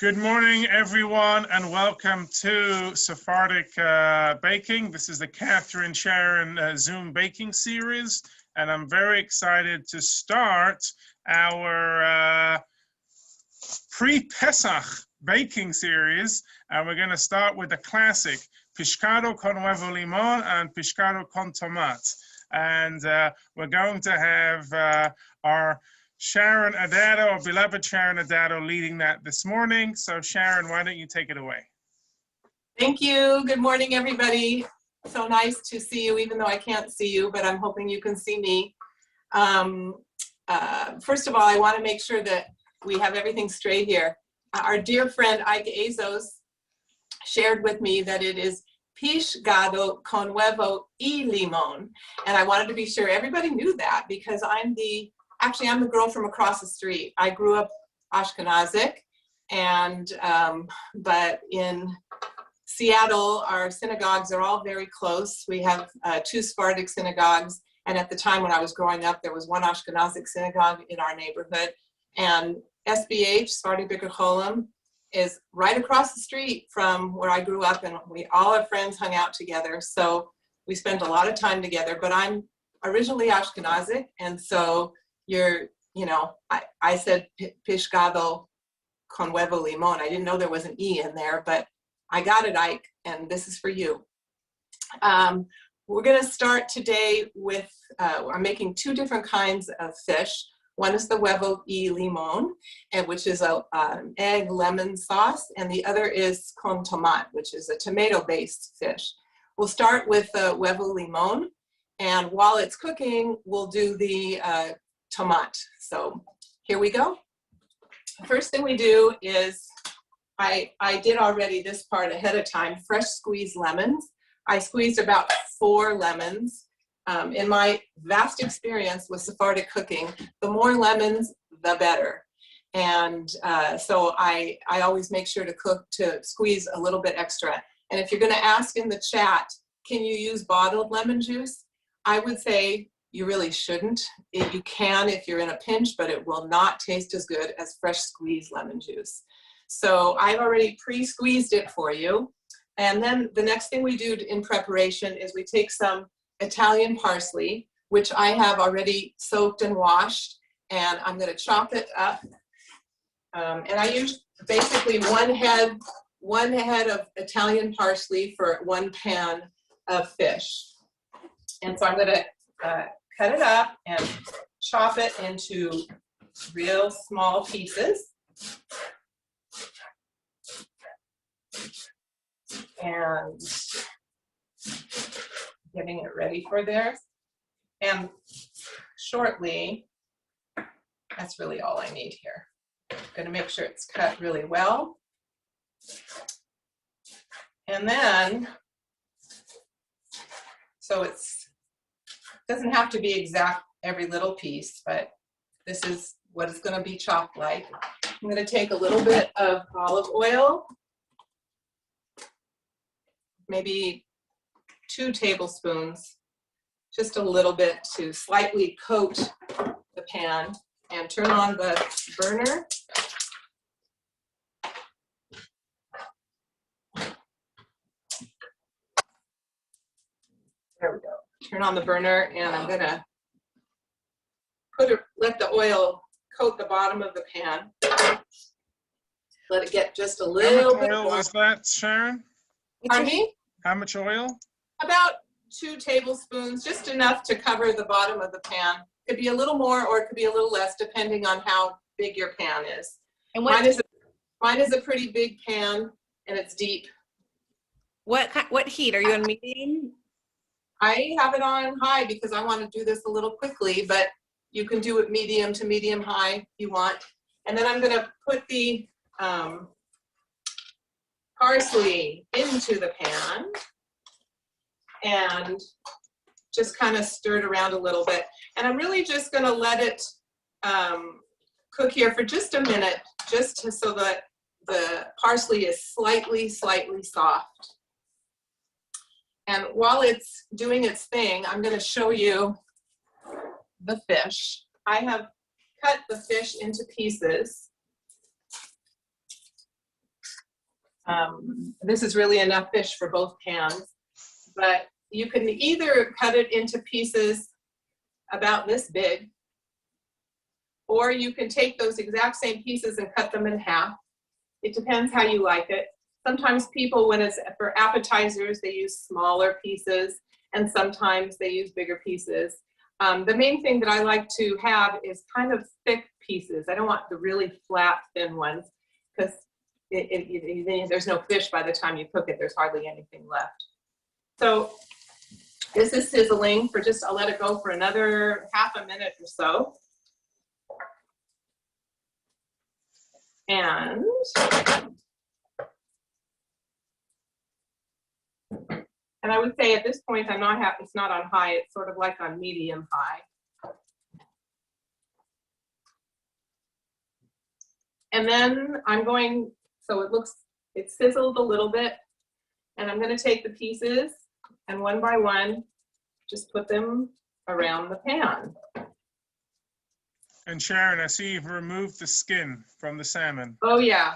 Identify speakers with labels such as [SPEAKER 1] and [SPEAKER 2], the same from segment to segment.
[SPEAKER 1] Good morning, everyone, and welcome to Sephardic Baking. This is the Katherine, Sharon Zoom baking series, and I'm very excited to start our pre-Pesach baking series. And we're going to start with the classic Peshcado con Huevo Limon and Peshcado con Tomat. And we're going to have our Sharon Adatto, our beloved Sharon Adatto, leading that this morning. So Sharon, why don't you take it away?
[SPEAKER 2] Thank you. Good morning, everybody. So nice to see you, even though I can't see you, but I'm hoping you can see me. First of all, I want to make sure that we have everything straight here. Our dear friend Ike Azos shared with me that it is Peshcado con Huevo y Limon. And I wanted to be sure everybody knew that because I'm the girl from across the street. I grew up Ashkenazic, and but in Seattle, our synagogues are all very close. We have two Sephardic synagogues, and at the time when I was growing up, there was one Ashkenazic synagogue in our neighborhood, and SBH, Sephardic Digital Library, is right across the street from where I grew up, and all our friends hung out together, so we spent a lot of time together. But I'm originally Ashkenazic, and so I said Peshcado con Huevo Limon. I didn't know there was an E in there, but I got it, Ike, and this is for you. We're going to start today with, I'm making two different kinds of fish. One is the Huevo y Limon, which is an egg lemon sauce, and the other is con Tomat, which is a tomato-based fish. We'll start with the Huevo Limon, and while it's cooking, we'll do the Tomat. So here we go. First thing we do is, I did already this part ahead of time, fresh squeezed lemons. I squeezed about 4 lemons. In my vast experience with Sephardic cooking, the more lemons, the better. And so I always make sure to squeeze a little bit extra. And if you're gonna ask in the chat, can you use bottled lemon juice? I would say you really shouldn't. You can if you're in a pinch, but it will not taste as good as fresh squeezed lemon juice. So I've already pre-squeezed it for you. And then the next thing we do in preparation is we take some Italian parsley, which I have already soaked and washed, and I'm going to chop it up. And I use basically one head of Italian parsley for 1 pan of fish. And so I'm going to cut it up and chop it into real small pieces. And getting it ready for this. And shortly, that's really all I need here. I'm going to make sure it's cut really well. And then, so it doesn't have to be exact every little piece, but this is what it's going to be chopped like. I'm going to take a little bit of olive oil, maybe 2 tablespoons, just a little bit to slightly coat the pan, and turn on the burner. There we go. Turn on the burner, and I'm gonna let the oil coat the bottom of the pan. Let it get just a little bit. How much
[SPEAKER 1] oil is that, Sharon?
[SPEAKER 2] Pardon me?
[SPEAKER 1] How much oil? About
[SPEAKER 2] 2 tablespoons, just enough to cover the bottom of the pan. It could be a little more or it could be a little less, depending on how big your pan is. And mine is a pretty big pan, and it's deep.
[SPEAKER 3] What heat? Are you on medium?
[SPEAKER 2] I have it on high because I want to do this a little quickly, but you can do it medium to medium high if you want. And then I'm going to put the parsley into the pan and just kind of stir it around a little bit. And I'm really just going to let it cook here for just a minute, just so that the parsley is slightly soft. And while it's doing its thing, I'm going to show you the fish. I have cut the fish into pieces. This is really enough fish for both pans, but you can either cut it into pieces about this big, or you can take those exact same pieces and cut them in half. It depends how you like it. Sometimes people, when it's for appetizers, they use smaller pieces, and sometimes they use bigger pieces. The main thing that I like to have is kind of thick pieces. I don't want the really flat, thin ones, because there's no fish by the time you cook it. There's hardly anything left. So this is sizzling for just, I'll let it go for another half a minute or so. And I would say at this point, it's not on high, it's sort of like on medium high. And then I'm going, so it's sizzled a little bit, and I'm going to take the pieces and one by one, just put them around the pan.
[SPEAKER 1] And Sharon, I see you've removed the skin from the salmon.
[SPEAKER 2] Oh yeah,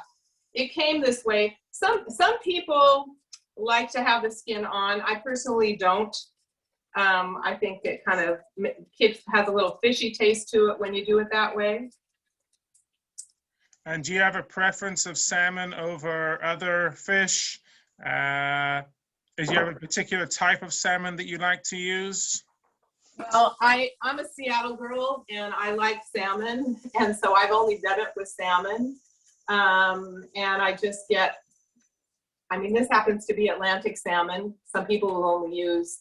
[SPEAKER 2] it came this way. Some people like to have the skin on. I personally don't. I think it kind of has a little fishy taste to it when you do it that way.
[SPEAKER 1] And do you have a preference of salmon over other fish? Do you have a particular type of salmon that you like to use?
[SPEAKER 2] Well, I'm a Seattle girl, and I like salmon, and so I've only done it with salmon. And I just get, I mean, this happens to be Atlantic salmon. Some people will only use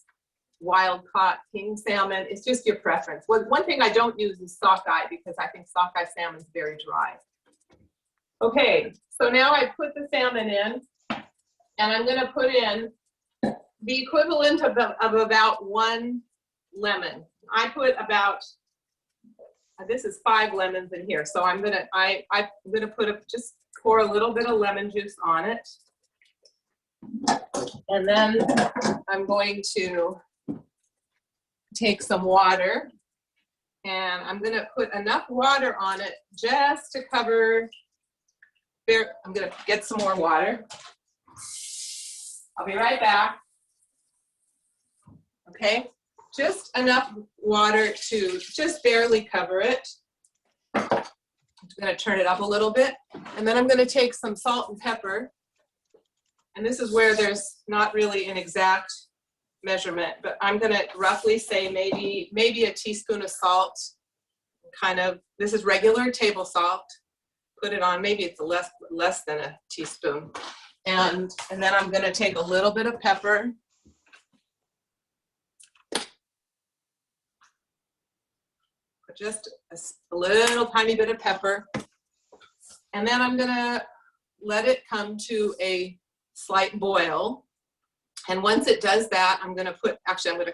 [SPEAKER 2] wild caught king salmon. It's just your preference. One thing I don't use is sockeye, because I think sockeye salmon is very dry. Okay, so now I put the salmon in, and I'm going to put in the equivalent of about 1 lemon. I put about, this is 5 lemons in here, so I'm gonna just pour a little bit of lemon juice on it, and then I'm going to take some water, and I'm gonna put enough water on it just to cover. There, I'm gonna get some more water. I'll be right back. Okay. Just enough water to just barely cover it. I'm going to turn it up a little bit, and then I'm going to take some salt and pepper, and this is where there's not really an exact measurement, but I'm going to roughly say maybe a teaspoon of salt, kind of, this is regular table salt, put it on, maybe it's less than a teaspoon, and then I'm going to take a little bit of pepper. Just a little tiny bit of pepper. And then I'm gonna let it come to a slight boil. And once it does that, I'm gonna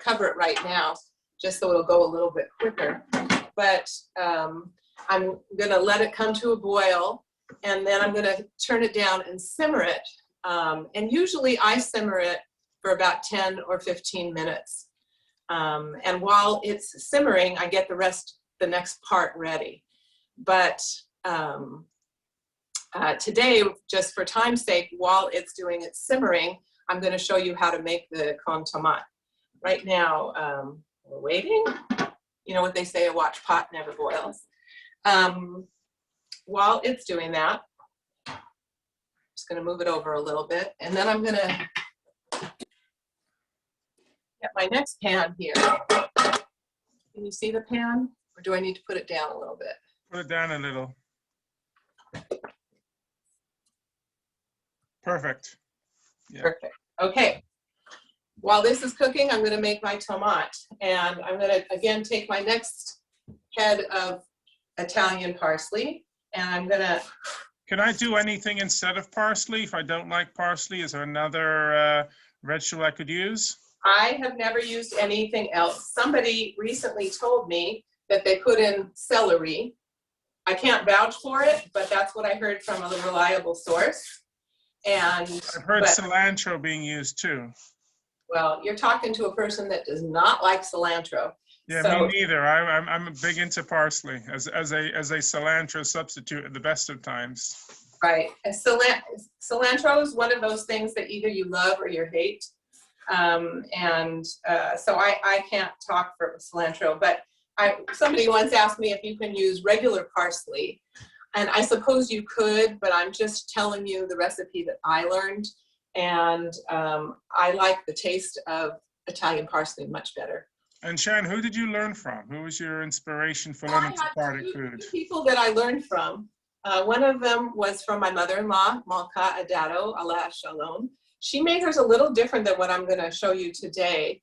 [SPEAKER 2] cover it right now, just so it'll go a little bit quicker. But I'm gonna let it come to a boil, and then I'm gonna turn it down and simmer it. And usually I simmer it for about 10 or 15 minutes. And while it's simmering, I get the next part ready. But today, just for time's sake, while it's doing its simmering, I'm going to show you how to make the con tomat. Right now, we're waiting. You know what they say, a watch pot never boils. While it's doing that, I'm just going to move it over a little bit, and then I'm going to get my next pan here. Can you see the pan? Or do I need to put it down a little bit?
[SPEAKER 1] Put it down a little. Perfect. Yeah.
[SPEAKER 2] Perfect. Okay. While this is cooking, I'm going to make my tomat. And I'm going to, again, take my next head of Italian parsley. And I'm going to...
[SPEAKER 1] Can I do anything instead of parsley? If I don't like parsley, is there another vegetable I could use?
[SPEAKER 2] I have never used anything else. Somebody recently told me that they put in celery. I can't vouch for it, but that's what I heard from a reliable source. And
[SPEAKER 1] I've heard cilantro being used too.
[SPEAKER 2] Well, you're talking to a person that does not like cilantro.
[SPEAKER 1] Yeah,
[SPEAKER 2] so,
[SPEAKER 1] me neither. I'm big into parsley as a cilantro substitute at the best of times.
[SPEAKER 2] Right. And cilantro is one of those things that either you love or you hate. So I can't talk for cilantro, but somebody once asked me if you can use regular parsley. And I suppose you could, but I'm just telling you the recipe that I learned. And I like the taste of Italian parsley much better.
[SPEAKER 1] And Sharon, who did you learn from? Who was your inspiration for learning Sephardic food?
[SPEAKER 2] Two people that I learned from. One of them was from my mother-in-law, Malka Adatto, Allah Shalom. She made hers a little different than what I'm going to show you today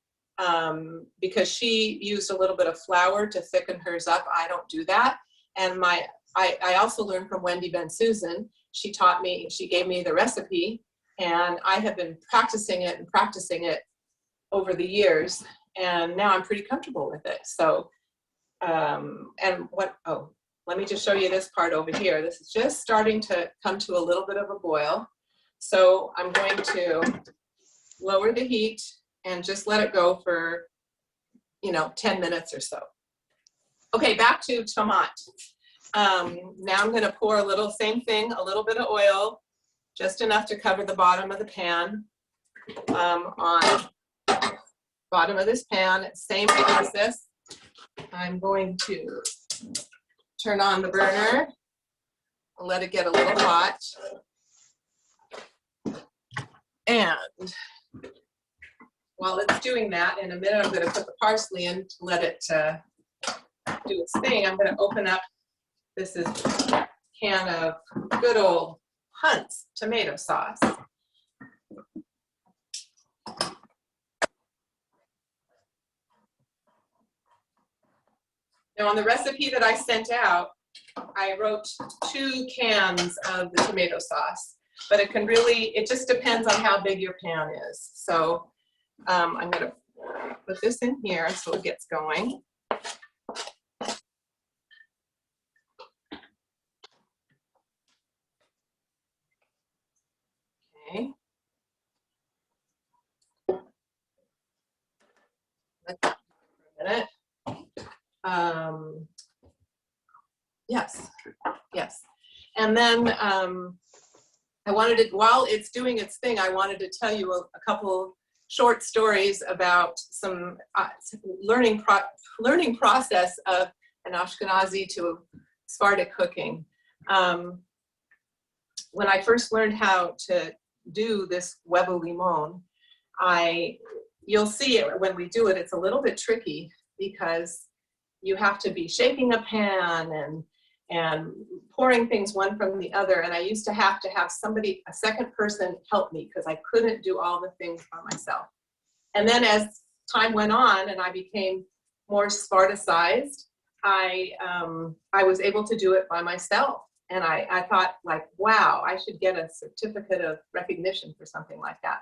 [SPEAKER 2] because she used a little bit of flour to thicken hers up. I don't do that. And I also learned from Wendy Ben Susan. She taught me, she gave me the recipe, and I have been practicing it over the years. And now I'm pretty comfortable with it. So, let me just show you this part over here. This is just starting to come to a little bit of a boil. So I'm going to lower the heat and just let it go for, 10 minutes or so. Okay, back to Tomat. Now I'm going to pour a little bit of oil, just enough to cover the bottom of the pan on bottom of this pan. Same process. I'm going to turn on the burner, let it get a little hot. And while it's doing that, in a minute I'm going to put the parsley in to let it do its thing. I'm going to open up, this is a can of good old Hunt's tomato sauce. Now on the recipe that I sent out, I wrote 2 cans of the tomato sauce, but it just depends on how big your pan is. So I'm gonna put this in here so it gets going. Okay. Let that for a minute. Yes. And then while it's doing its thing, I wanted to tell you a couple short stories about some learning process of an Ashkenazi to Sephardic cooking. When I first learned how to do this Huevo Limon, you'll see it when we do it, it's a little bit tricky because you have to be shaking a pan and pouring things one from the other. And I used to have somebody, a second person, help me because I couldn't do all the things by myself. And then as time went on and I became more Spartacized, I was able to do it by myself. And I thought, like, wow, I should get a certificate of recognition for something like that.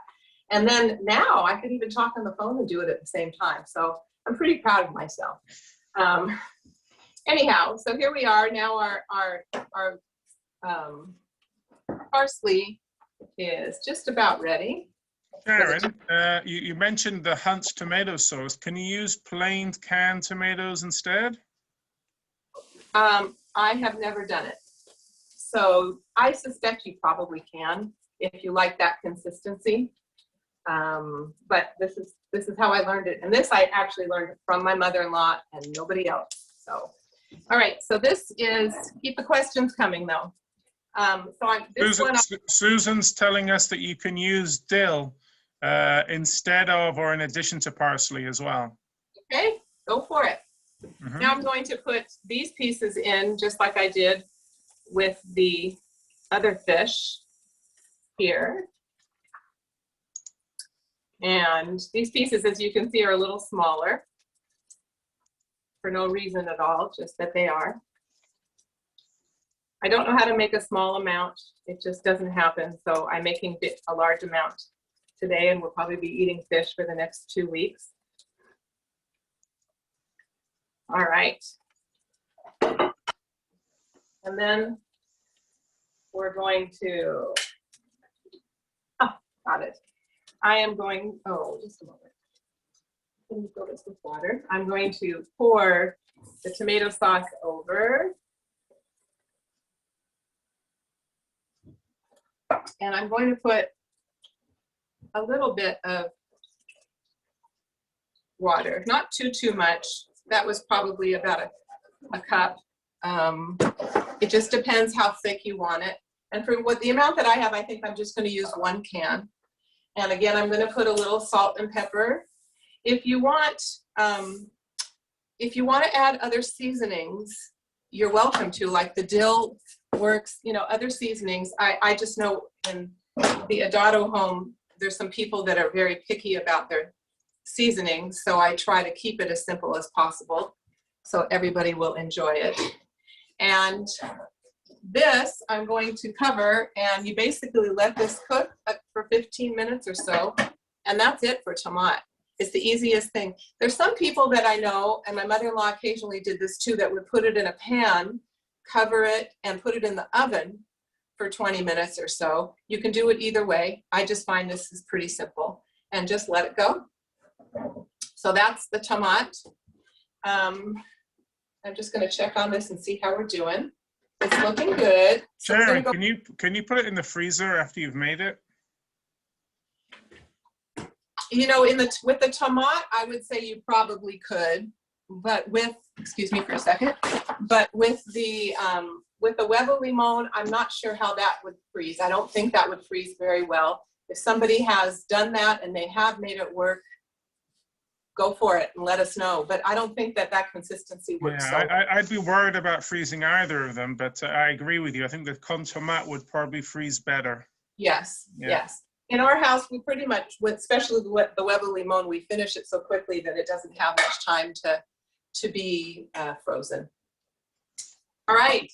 [SPEAKER 2] And then now I could even talk on the phone and do it at the same time. So I'm pretty proud of myself. Anyhow, so here we are now. Our parsley is just about ready.
[SPEAKER 1] Sharon, you mentioned the Hunt's tomato sauce. Can you use plain canned tomatoes instead?
[SPEAKER 2] I have never done it, so I suspect you probably can if you like that consistency. But this is how I learned it, and this I actually learned from my mother-in-law and nobody else. So, all right. So this is, keep the questions coming though.
[SPEAKER 1] Susan's telling us that you can use dill instead of or in addition to parsley as well.
[SPEAKER 2] Okay, go for it.
[SPEAKER 1] Mm-hmm.
[SPEAKER 2] Now I'm going to put these pieces in just like I did with the other fish here. And these pieces, as you can see, are a little smaller for no reason at all, just that they are. I don't know how to make a small amount. It just doesn't happen. So I'm making a large amount today, and we'll probably be eating fish for the next 2 weeks. All right. And then we're going to, got it. I am going, just a moment. Let me fill this with water. I'm going to pour the tomato sauce over. And I'm going to put a little bit of water, not too much. That was probably about a cup. It just depends how thick you want it. And for what the amount that I have, I think I'm just going to use 1 can. And again, I'm going to put a little salt and pepper. If you want to add other seasonings, you're welcome to, like the dill works, you know, other seasonings. I just know in the Adatto home, there's some people that are very picky about their seasonings, so I try to keep it as simple as possible so everybody will enjoy it. And this I'm going to cover, and you basically let this cook for 15 minutes or so, and that's it for tomat. It's the easiest thing. There's some people that I know, and my mother-in-law occasionally did this too, that would put it in a pan, cover it, and put it in the oven for 20 minutes or so. You can do it either way. I just find this is pretty simple, and just let it go. So that's the tomat. I'm just going to check on this and see how we're doing. It's looking good. So
[SPEAKER 1] Sharon, can you put it in the freezer after you've made it?
[SPEAKER 2] You know, with the tomat, I would say you probably could, but with, excuse me for a second, but with the Huevo Limon, I'm not sure how that would freeze. I don't think that would freeze very well. If somebody has done that and they have made it work, go for it and let us know. But I don't think that consistency works.
[SPEAKER 1] Yeah, I'd be worried about freezing either of them, but I agree with you. I think the con tomat would probably freeze better.
[SPEAKER 2] Yes,
[SPEAKER 1] Yeah.
[SPEAKER 2] yes. In our house, we pretty much, especially the Huevo Limon, we finish it so quickly that it doesn't have much time to be frozen. All right.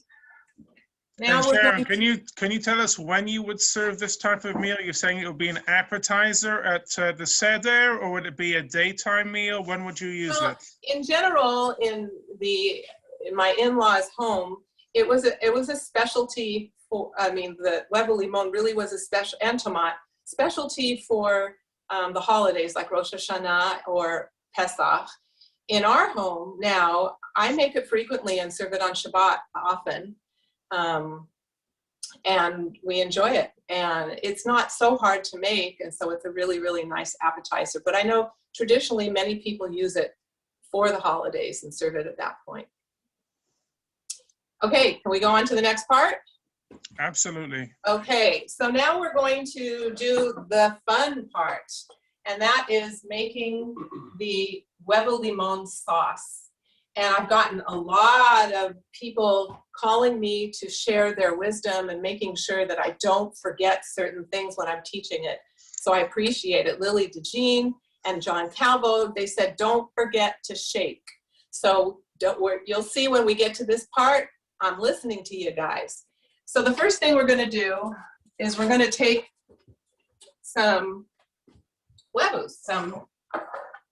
[SPEAKER 2] Now
[SPEAKER 1] And
[SPEAKER 2] we're
[SPEAKER 1] Sharon,
[SPEAKER 2] going
[SPEAKER 1] can you tell us when you would serve this type of meal? You're saying it would be an appetizer at the Seder, or would it be a daytime meal? When would you use it?
[SPEAKER 2] In general, in my in-laws' home, it was a specialty for. I mean, the Huevo Limon really was a special, and tomat specialty for the holidays like Rosh Hashanah or Pesach. In our home now, I make it frequently and serve it on Shabbat often. And we enjoy it, and it's not so hard to make, and so it's a really, really nice appetizer. But I know traditionally many people use it for the holidays and serve it at that point. Okay, can we go on to the next part?
[SPEAKER 1] Absolutely.
[SPEAKER 2] Okay, so now we're going to do the fun part, and that is making the Huevo Limon sauce. And I've gotten a lot of people calling me to share their wisdom and making sure that I don't forget certain things when I'm teaching it. So I appreciate it. Lily DeJean and John Calvo, they said, don't forget to shake. So don't worry, you'll see when we get to this part, I'm listening to you guys. So the first thing we're gonna do is we're gonna take some huevos, some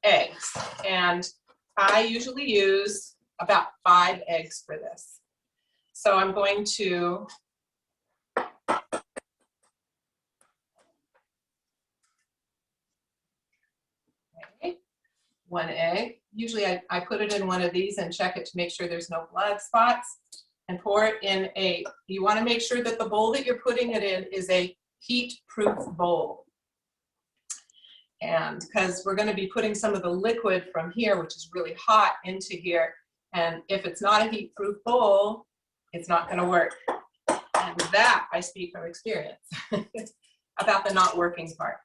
[SPEAKER 2] eggs, and I usually use about 5 eggs for this. So I'm going to okay, 1 egg. Usually I put it in one of these and check it to make sure there's no blood spots, and pour it in you want to make sure that the bowl that you're putting it in is a heat-proof bowl. And because we're going to be putting some of the liquid from here, which is really hot, into here. And if it's not a heat-proof bowl, it's not going to work. And that I speak from experience about the not working part.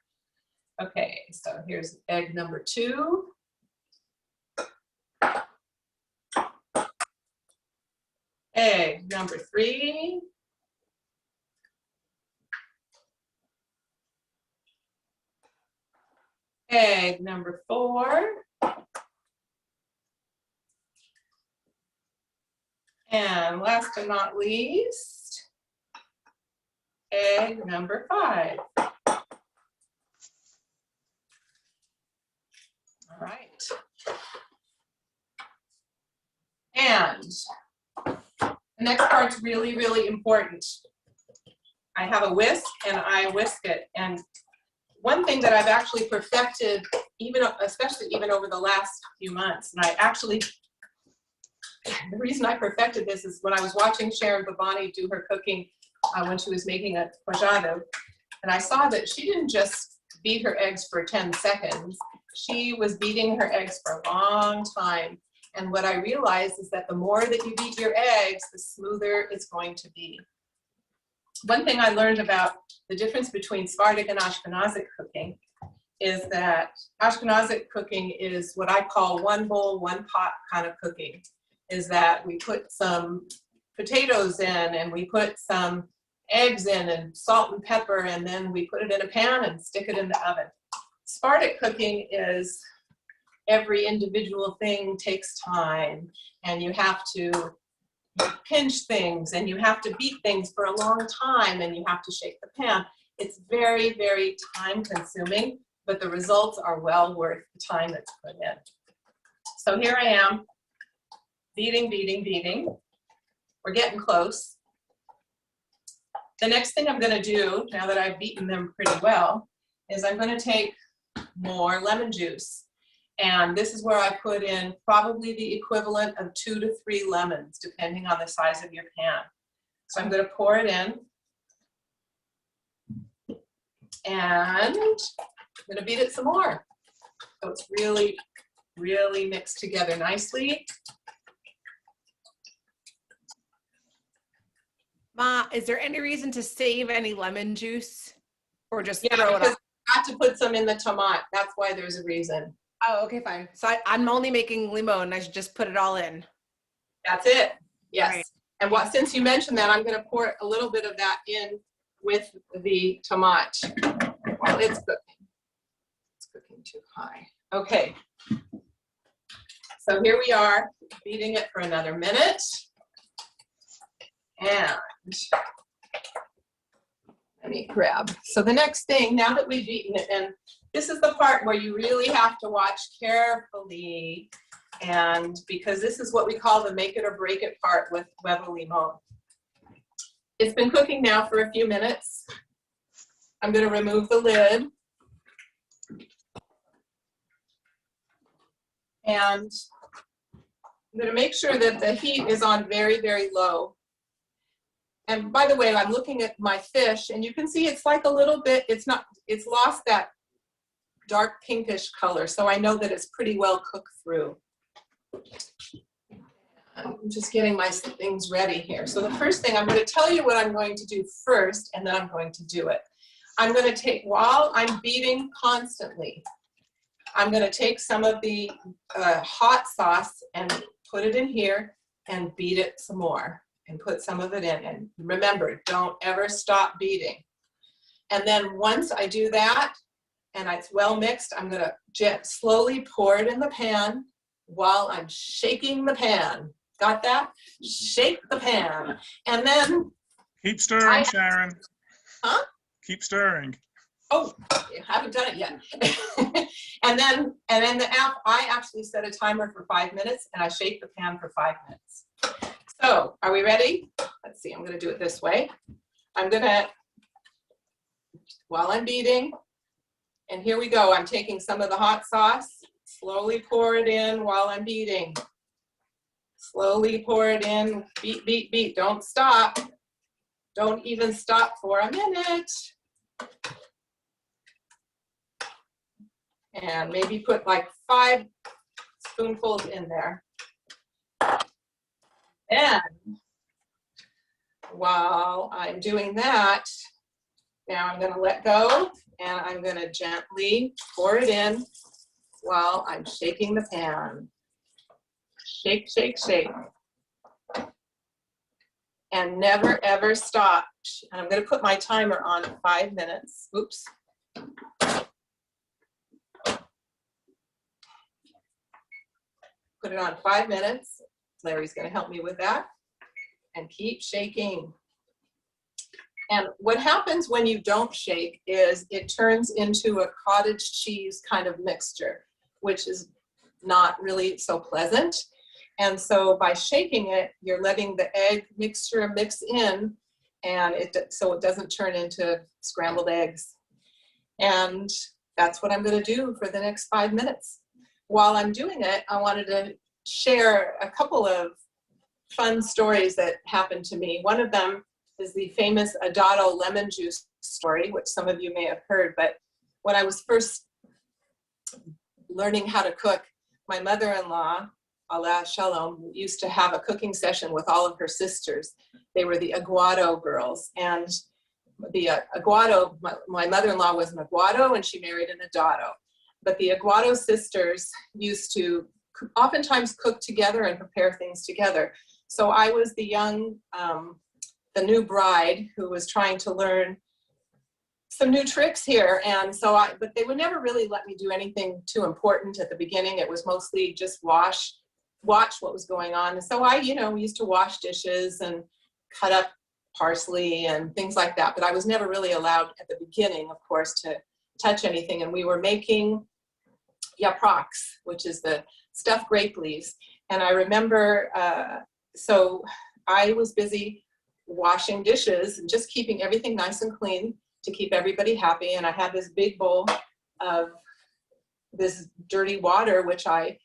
[SPEAKER 2] Okay, so here's egg number 2. Egg number 3. Egg number 4. And last but not least, egg number 5. All right. And the next part's really, really important. I have a whisk and I whisk it. And one thing that I've actually perfected, especially over the last few months, and the reason I perfected this is when I was watching Sharon Babani do her cooking when she was making a Peshcado, and I saw that she didn't just beat her eggs for 10 seconds. She was beating her eggs for a long time. And what I realized is that the more that you beat your eggs, the smoother it's going to be. One thing I learned about the difference between Sephardic and Ashkenazic cooking is that Ashkenazic cooking is what I call one bowl, one pot kind of cooking. Is that we put some potatoes in and we put some eggs in and salt and pepper, and then we put it in a pan and stick it in the oven. Sephardic cooking is every individual thing takes time, and you have to pinch things, and you have to beat things for a long time, and you have to shake the pan. It's very, very time consuming, but the results are well worth the time that's put in. So here I am, beating, beating, beating. We're getting close. The next thing I'm going to do, now that I've beaten them pretty well, is I'm going to take more lemon juice. And this is where I put in probably the equivalent of 2 to 3 lemons, depending on the size of your pan. So I'm going to pour it in. And I'm going to beat it some more. So it's really, really mixed together nicely.
[SPEAKER 3] Ma, is there any reason to save any lemon juice or just throw it
[SPEAKER 2] because
[SPEAKER 3] up?
[SPEAKER 2] I have to put some in the tomat. That's why there's a reason.
[SPEAKER 3] Oh, okay, fine. So I'm only making limon. I should just put it all in.
[SPEAKER 2] That's it. Yes.
[SPEAKER 3] Right.
[SPEAKER 2] And since you mentioned that, I'm going to pour a little bit of that in with the tomat while it's cooking. It's cooking too high. Okay. So here we are, beating it for another minute. And let me grab. So the next thing, now that we've beaten it, and this is the part where you really have to watch carefully, and because this is what we call the make it or break it part with Huevo Limon. It's been cooking now for a few minutes. I'm going to remove the lid. And I'm going to make sure that the heat is on very, very low. And by the way, I'm looking at my fish, and you can see it's like a little bit, it's lost that dark pinkish color, so I know that it's pretty well cooked through. I'm just getting my things ready here. So the first thing, I'm going to tell you what I'm going to do first, and then I'm going to do it. I'm going to take, while I'm beating constantly, I'm going to take some of the hot sauce and put it in here and beat it some more. And put some of it in. And remember, don't ever stop beating. And then once I do that, and it's well mixed, I'm going to slowly pour it in the pan while I'm shaking the pan. Got that? Shake the pan. And then...
[SPEAKER 1] Keep stirring, Sharon.
[SPEAKER 2] Huh?
[SPEAKER 1] Keep stirring.
[SPEAKER 2] Oh, I haven't done it yet. and then I actually set a timer for 5 minutes, and I shake the pan for 5 minutes. So, are we ready? Let's see, I'm going to do it this way. I'm going to, while I'm beating, and here we go. I'm taking some of the hot sauce, slowly pour it in while I'm beating. Slowly pour it in, beat, beat, beat. Don't stop. Don't even stop for a minute. And maybe put like 5 spoonfuls in there. And while I'm doing that, now I'm going to let go, and I'm going to gently pour it in while I'm shaking the pan. Shake, shake, shake. And never, ever stop. And I'm going to put my timer on at 5 minutes. Oops. Put it on 5 minutes. Larry's going to help me with that. And keep shaking. And what happens when you don't shake is it turns into a cottage cheese kind of mixture, which is not really so pleasant. And so by shaking it, you're letting the egg mixture mix in, and so it doesn't turn into scrambled eggs. And that's what I'm going to do for the next 5 minutes. While I'm doing it, I wanted to share a couple of fun stories that happened to me. One of them is the famous Adatto lemon juice story, which some of you may have heard. But when I was first learning how to cook, my mother-in-law, Allah Shalom, used to have a cooking session with all of her sisters. They were the Aguado girls. And the Aguado, my mother-in-law was an Aguado and she married an Adatto. But the Aguado sisters used to oftentimes cook together and prepare things together. So I was the young, the new bride who was trying to learn some new tricks here. And so but they would never really let me do anything too important at the beginning. It was mostly just watch what was going on. And so I, used to wash dishes and cut up parsley and things like that. But I was never really allowed at the beginning, of course, to touch anything. And we were making yapraks, which is the stuffed grape leaves. And I remember, so I was busy washing dishes and just keeping everything nice and clean to keep everybody happy. And I had this big bowl of this dirty water, which I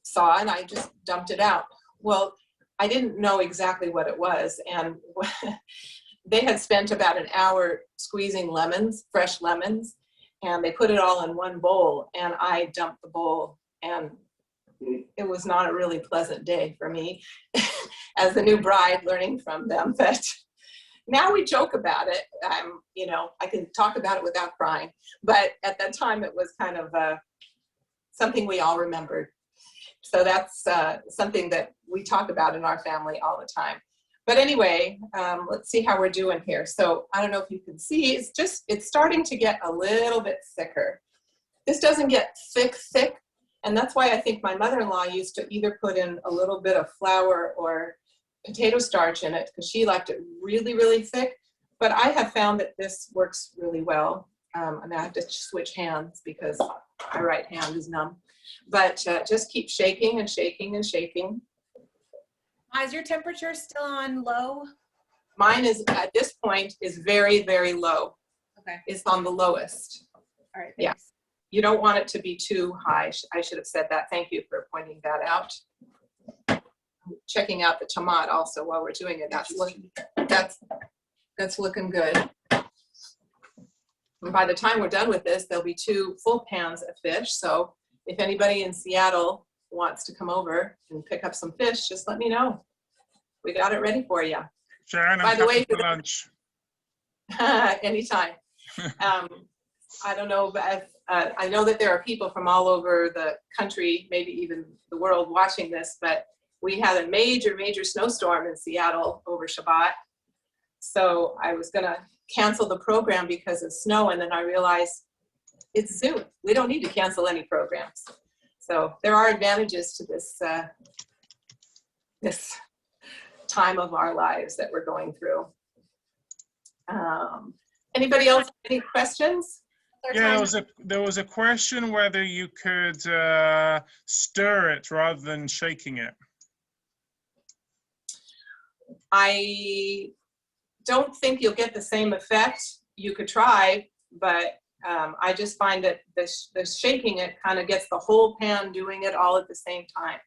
[SPEAKER 2] saw, and I just dumped it out. Well, I didn't know exactly what it was. And they had spent about an hour squeezing lemons, fresh lemons, and they put it all in one bowl. And I dumped the bowl, and it was not a really pleasant day for me as the new bride learning from them. But now we joke about it. I can talk about it without crying. But at that time, it was kind of something we all remembered. So that's something that we talk about in our family all the time. But anyway, let's see how we're doing here. So I don't know if you can see, it's starting to get a little bit thicker. This doesn't get thick, and that's why I think my mother-in-law used to either put in a little bit of flour or potato starch in it because she liked it really, really thick. But I have found that this works really well. And I have to switch hands because my right hand is numb. But just keep shaking and shaking and shaking.
[SPEAKER 3] Is your temperature still on low?
[SPEAKER 2] Mine is, at this point, is very, very low.
[SPEAKER 3] Okay.
[SPEAKER 2] It's on the lowest.
[SPEAKER 3] All right, thanks.
[SPEAKER 2] Yeah. You don't want it to be too high. I should have said that. Thank you for pointing that out. I'm checking out the tomat also while we're doing it. That's looking good. And by the time we're done with this, there'll be 2 full pans of fish. So if anybody in Seattle wants to come over and pick up some fish, just let me know. We got it ready for you.
[SPEAKER 1] Sharon,
[SPEAKER 2] by the way,
[SPEAKER 1] for lunch.
[SPEAKER 2] Anytime. I don't know, but I know that there are people from all over the country, maybe even the world, watching this, but we had a major, major snowstorm in Seattle over Shabbat. So I was going to cancel the program because of snow, and then I realized it's Zoom. We don't need to cancel any programs. So there are advantages to this this time of our lives that we're going through. Anybody else? Any questions?
[SPEAKER 1] Yeah, there was a question whether you could stir it rather than shaking it.
[SPEAKER 2] I don't think you'll get the same effect. You could try, but I just find that the shaking it kind of gets the whole pan doing it all at the same time.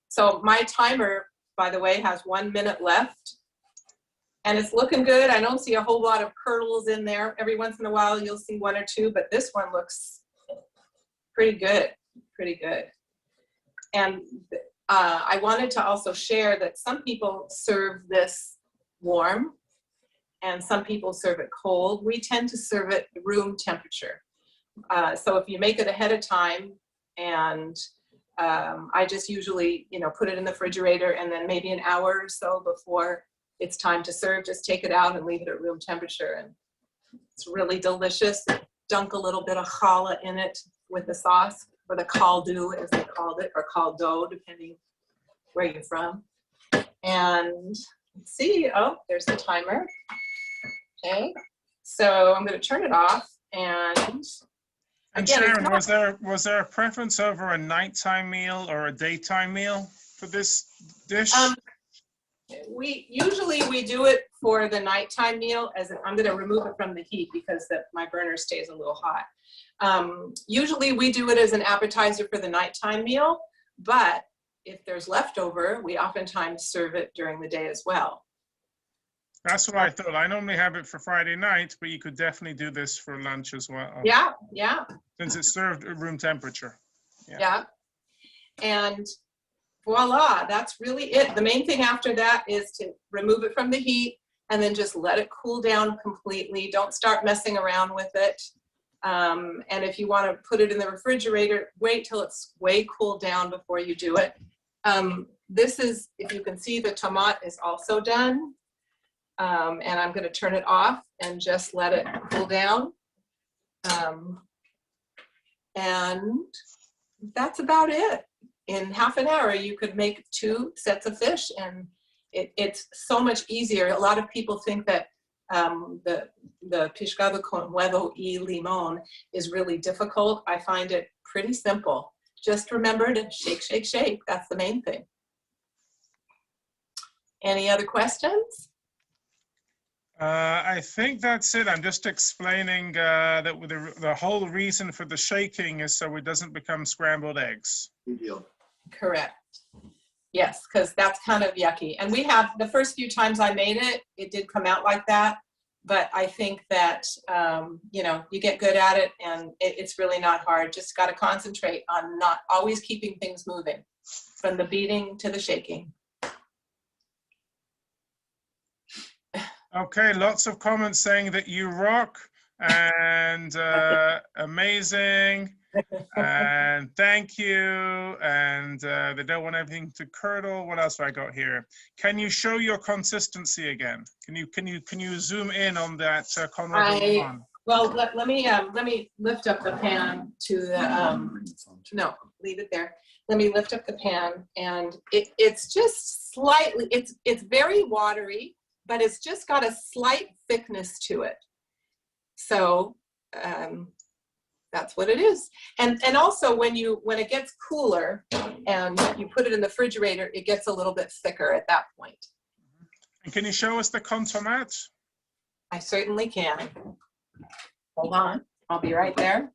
[SPEAKER 2] So my timer, by the way, has 1 minute left. And it's looking good. I don't see a whole lot of kernels in there. Every once in a while, you'll see 1 or 2, but this one looks pretty good, pretty good. And I wanted to also share that some people serve this warm and some people serve it cold. We tend to serve it room temperature. So if you make it ahead of time, and I just usually, put it in the refrigerator, and then maybe an hour or so before it's time to serve, just take it out and leave it at room temperature. And it's really delicious. Dunk a little bit of challah in it with the sauce, or the caldo as they called it, or caldo, depending where you're from. And let's see, oh, there's the timer. Okay, so I'm going to turn it off. And again,
[SPEAKER 1] Sharon, was there a preference over a nighttime meal or a daytime meal for this dish?
[SPEAKER 2] We do it for the nighttime meal. I'm going to remove it from the heat because my burner stays a little hot. Usually we do it as an appetizer for the nighttime meal, but if there's leftover, we oftentimes serve it during the day as well.
[SPEAKER 1] That's what I thought. I normally have it for Friday night, but you could definitely do this for lunch as well.
[SPEAKER 2] Yeah, yeah,
[SPEAKER 1] Since it's served at room temperature.
[SPEAKER 2] yeah. And voila, that's really it. The main thing after that is to remove it from the heat and then just let it cool down completely. Don't start messing around with it. And if you want to put it in the refrigerator, wait till it's way cooled down before you do it. This is, if you can see, the tomat is also done. And I'm going to turn it off and just let it cool down. And that's about it. In half an hour, you could make 2 sets of fish, and it's so much easier. A lot of people think that the Peshcado con Huevo y Limon is really difficult. I find it pretty simple. Just remember to shake, shake, shake. That's the main thing. Any other questions?
[SPEAKER 1] I think that's it. I'm just explaining that the whole reason for the shaking is so it doesn't become scrambled eggs.
[SPEAKER 4] Good deal.
[SPEAKER 2] Correct. Yes, because that's kind of yucky. And we have, the first few times I made it, it did come out like that. But I think that, you know, you get good at it and it's really not hard. Just got to concentrate on not always keeping things moving from the beating to the shaking.
[SPEAKER 1] Okay, lots of comments saying that you rock and amazing and thank you, and they don't want everything to curdle. What else have I got here? Can you show your consistency again? Can you zoom in on that con Huevo one?
[SPEAKER 2] Well, let me lift up the pan to the no, leave it there. Let me lift up the pan, and it's just slightly, it's very watery, but it's just got a slight thickness to it. So that's what it is. And also when it gets cooler and you put it in the refrigerator, it gets a little bit thicker at that point.
[SPEAKER 1] And can you show us the con Tomat?
[SPEAKER 2] I certainly can. Hold on, I'll be right there.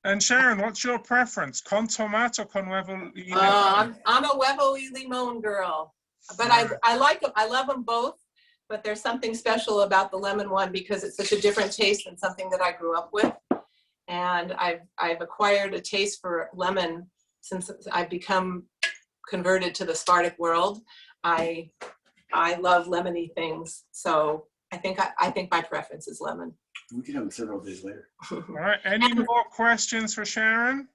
[SPEAKER 1] And Sharon, what's your preference? Con Tomat or con Huevo y Limon?
[SPEAKER 2] I'm a Huevo y Limon girl, but I like them. I love them both, but there's something special about the lemon one because it's such a different taste than something that I grew up with. And I've acquired a taste for lemon since I've become converted to the Sephardic world. I love lemony things, so I think my preference is lemon.
[SPEAKER 4] We can have them several days later.
[SPEAKER 1] All right, any more questions for Sharon?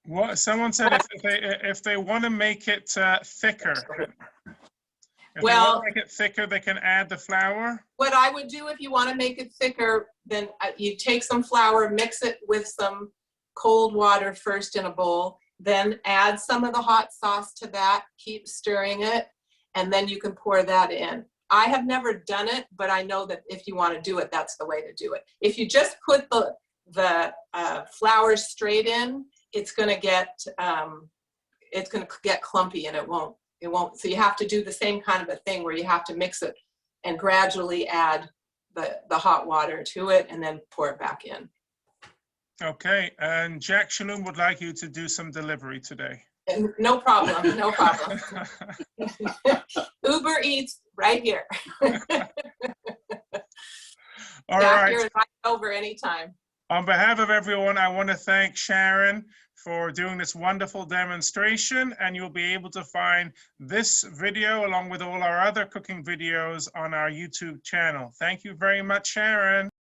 [SPEAKER 1] What someone said, if they want to make it thicker, if they want to make it thicker, they can add the flour.
[SPEAKER 2] What I would do if you want to make it thicker, then you take some flour, mix it with some cold water first in a bowl, then add some of the hot sauce to that, keep stirring it, and then you can pour that in. I have never done it, but I know that if you want to do it, that's the way to do it. If you just put the flour straight in, it's going to get clumpy and it won't. So you have to do the same kind of a thing where you have to mix it and gradually add the hot water to it and then pour it back in.
[SPEAKER 1] Okay, and Jack Shalom would like you to do some delivery today.
[SPEAKER 2] No problem, no problem. Uber Eats right here.
[SPEAKER 1] All
[SPEAKER 2] Jack,
[SPEAKER 1] right.
[SPEAKER 2] you're right over anytime.
[SPEAKER 1] On behalf of everyone, I want to thank Sharon for doing this wonderful demonstration, and you'll be able to find this video along with all our other cooking videos on our YouTube channel. Thank you very much, Sharon.